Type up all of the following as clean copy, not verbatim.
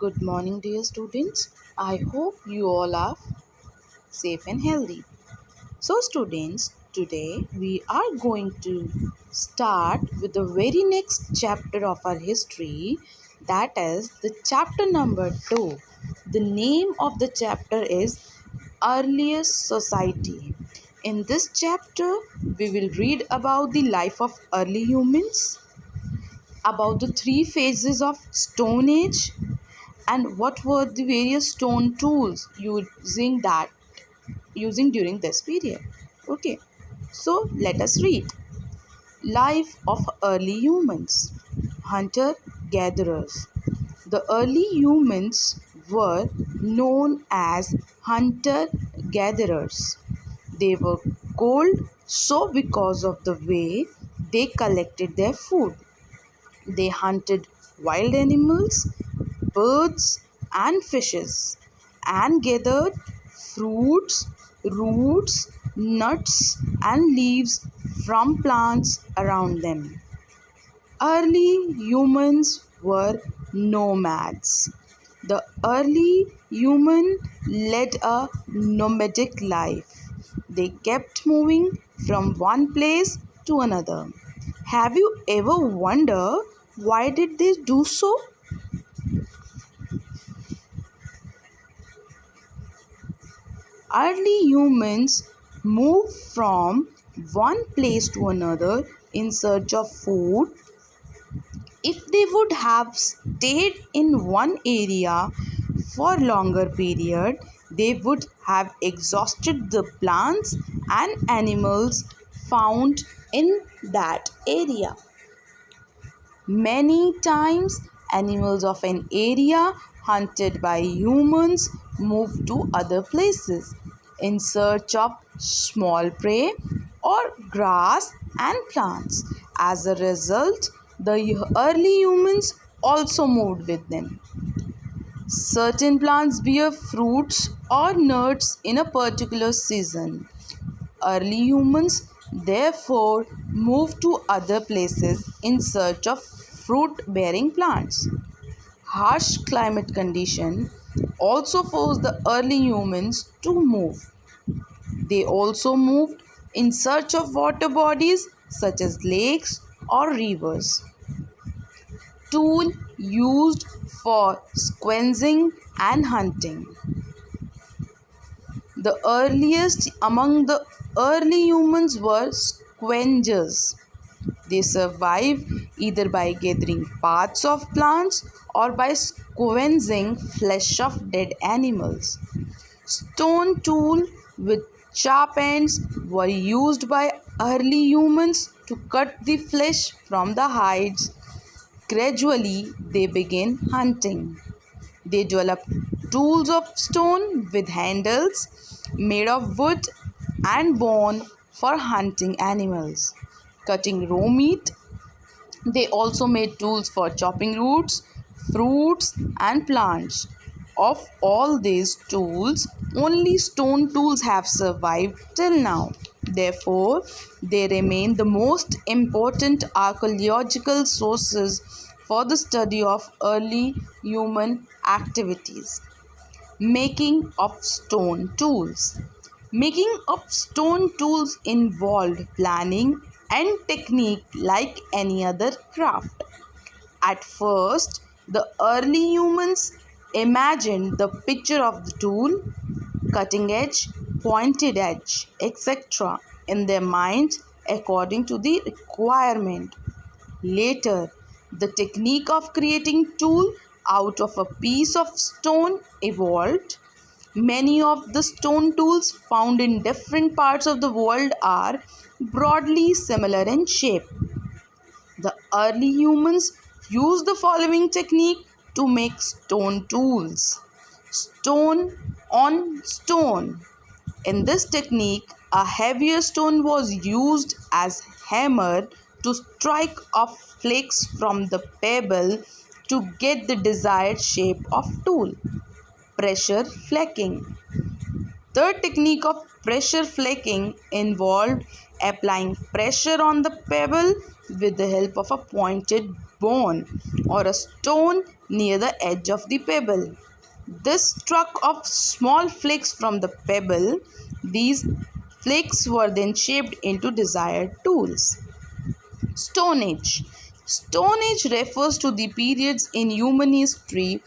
Good morning, dear students. I hope you all are safe and healthy. So, students, today we are going to start with the very next chapter of our history, that is the chapter number 2. The name of the chapter is Earliest Society. In this chapter, we will read about the life of early humans, about the three phases of Stone Age, and what were the various stone tools using during this period. Okay, so let us read. Life of early humans. Hunter gatherers. The early humans were known as hunter gatherers. They were called so because of the way they collected their food. They hunted wild animals, birds, and fishes, and gathered fruits, roots, nuts, and leaves from plants around them. Early humans were nomads. The early human led a nomadic life. They kept moving from one place to another. Have you ever wondered why did they do so? Early humans moved from one place to another in search of food. If they would have stayed in one area for longer period, they would have exhausted the plants and animals found in that area. Many times, animals of an area hunted by humans move to other places in search of small prey or grass and plants. As a result, the early humans also moved with them. Certain plants bear fruits or nuts in a particular season. Early humans therefore moved to other places in search of fruit-bearing plants. Harsh climate conditions also forced the early humans to move. They also moved in search of water bodies such as lakes or rivers. Tool used for squenching and hunting. The earliest among the early humans were scavengers. They survived either by gathering parts of plants or by scavenging flesh of dead animals. Stone tools with sharp ends were used by early humans to cut the flesh from the hides. Gradually, they began hunting. They developed tools of stone with handles made of wood and bone for hunting animals, cutting raw meat. They also made tools for chopping roots, fruits, and plants. Of all these tools, only stone tools have survived till now. Therefore, they remain the most important archaeological sources for the study of early human activities. Making of stone tools. Making of stone tools involved planning and technique like any other craft. At first, the early humans imagined the picture of the tool, cutting edge, pointed edge, etc. in their minds according to the requirement. Later, the technique of creating tool out of a piece of stone evolved. Many of the stone tools found in different parts of the world are broadly similar in shape. The early humans used the following technique to make stone tools. Stone on stone. In this technique, a heavier stone was used as hammer to strike off flakes from the pebble to get the desired shape of tool. Pressure flaking. The technique of pressure flaking involved applying pressure on the pebble with the help of a pointed bone or a stone near the edge of the pebble. This struck off small flakes from the pebble. These flakes were then shaped into desired tools. Stone Age. Stone Age refers to the periods in human history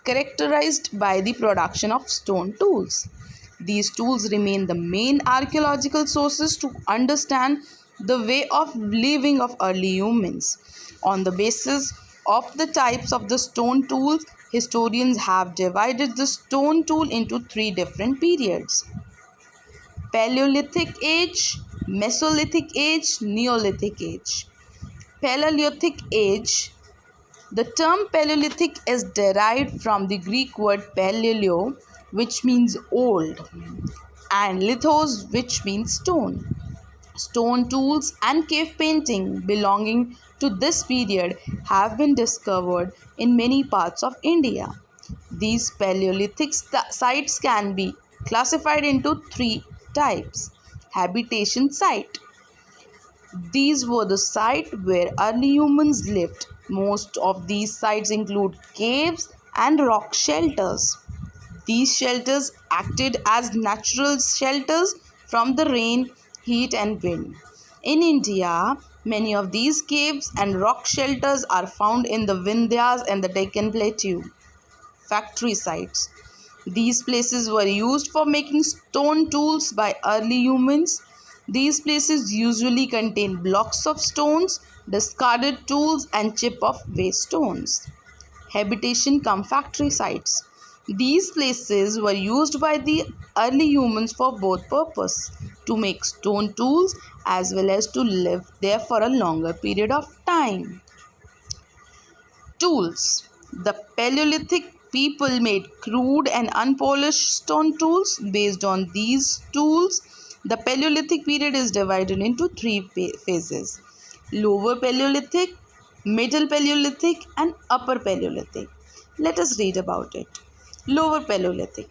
characterized by the production of stone tools. These tools remain the main archaeological sources to understand the way of living of early humans. On the basis of the types of the stone tools, historians have divided the stone tool into three different periods: Paleolithic Age, Mesolithic Age, Neolithic Age. Paleolithic Age. The term Paleolithic is derived from the Greek word paleo, which means old, and lithos, which means stone. Stone tools and cave painting belonging to this period have been discovered in many parts of India. These Paleolithic sites can be classified into three types. Habitation site. These were the sites where early humans lived. Most of these sites include caves and rock shelters. These shelters acted as natural shelters from the rain, heat, and wind. In India, many of these caves and rock shelters are found in the Vindhyas and the Deccan Plateau. Factory sites. These places were used for making stone tools by early humans. These places usually contain blocks of stones, discarded tools, and chip of waste stones. Habitation cum factory sites. These places were used by the early humans for both purposes, to make stone tools as well as to live there for a longer period of time. Tools. The Paleolithic people made crude and unpolished stone tools. Based on these tools, the Paleolithic period is divided into three phases: Lower Paleolithic, Middle Paleolithic, and Upper Paleolithic. Let us read about it. Lower Paleolithic.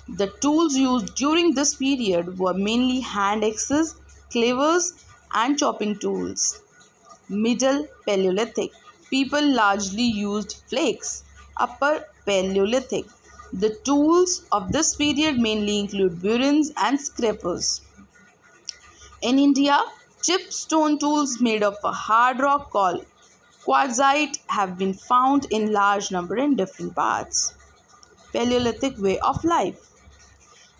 The tools used during this period were mainly hand axes, clevers, and chopping tools. Middle Paleolithic. People largely used flakes. Upper Paleolithic. The tools of this period mainly include burins and scrapers. In India, chipped stone tools made of a hard rock called quartzite have been found in large number in different parts. Paleolithic way of life.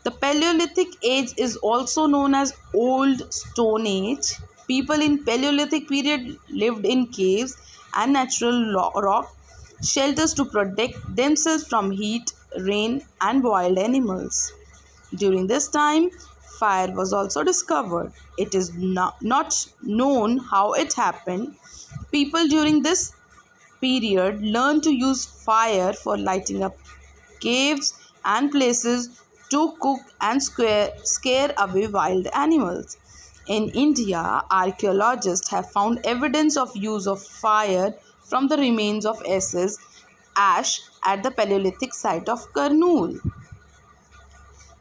The Paleolithic Age is also known as Old Stone Age. People in Paleolithic period lived in caves and natural rock shelters to protect themselves from heat, rain, and wild animals. During this time, fire was also discovered. It is not known how it happened. People during this period learned to use fire for lighting up caves and places, to cook and scare away wild animals. In India, archaeologists have found evidence of use of fire from the remains of ash at the Paleolithic site of Kurnool.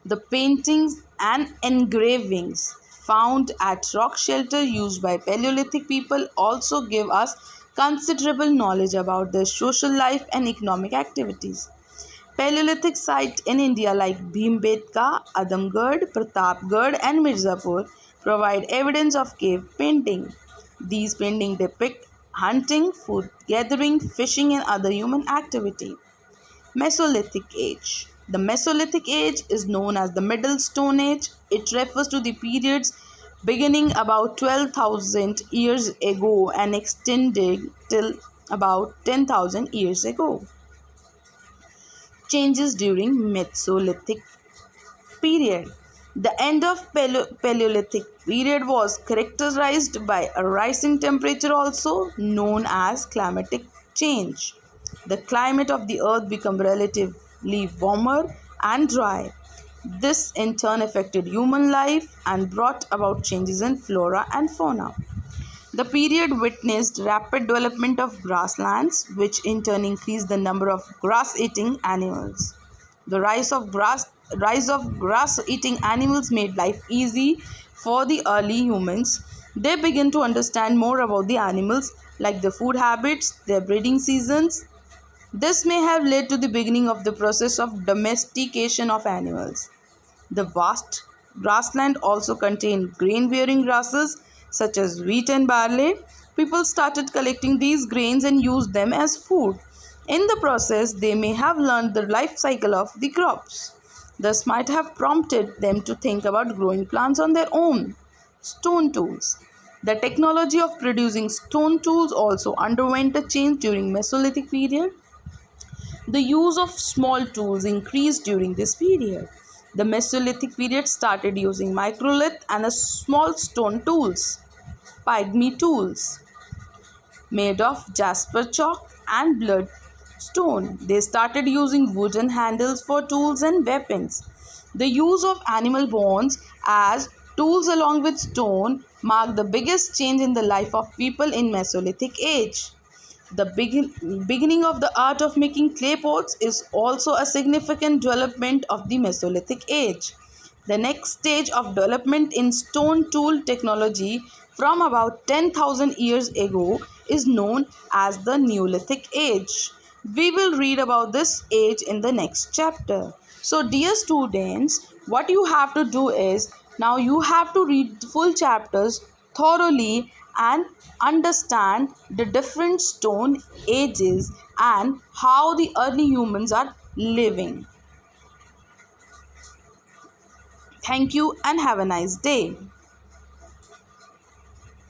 The paintings and engravings found at rock shelter used by Paleolithic people also give us considerable knowledge about their social life and economic activities. Paleolithic sites in India like Bhimbetka, Adamgarh, Pratapgarh, and Mirzapur provide evidence of cave painting. These paintings depict hunting, food gathering, fishing, and other human activity. Mesolithic Age. The Mesolithic Age is known as the Middle Stone Age. It refers to the periods beginning about 12,000 years ago and extending till about 10,000 years ago. Changes during Mesolithic period. The end of Paleolithic period was characterized by a rising temperature, also known as climatic change. The climate of the earth became relatively warmer and dry. This in turn affected human life and brought about changes in flora and fauna. The period witnessed rapid development of grasslands, which in turn increased the number of grass-eating animals. The rise of grass-eating animals made life easy for the early humans. They began to understand more about the animals, like their food habits, their breeding seasons, This may have led to the beginning of the process of domestication of animals. The vast grassland also contained grain-bearing grasses such as wheat and barley. People started collecting these grains and used them as food. In the process, they may have learned the life cycle of the crops. This might have prompted them to think about growing plants on their own. Stone tools. The technology of producing stone tools also underwent a change during Mesolithic period. The use of small tools increased during this period. The Mesolithic period started using microlith and a small stone tools, pygmy tools, made of jasper chalk and blood stone. They started using wooden handles for tools and weapons. The use of animal bones as tools along with stone marked the biggest change in the life of people in Mesolithic age. The beginning of the art of making clay pots is also a significant development of the Mesolithic age. The next stage of development in stone tool technology from about 10,000 years ago is known as the Neolithic Age. We will read about this age in the next chapter. So, dear students, what you have to do is now you have to read the full chapters thoroughly and understand the different stone ages and how the early humans are living. Thank you and have a nice day.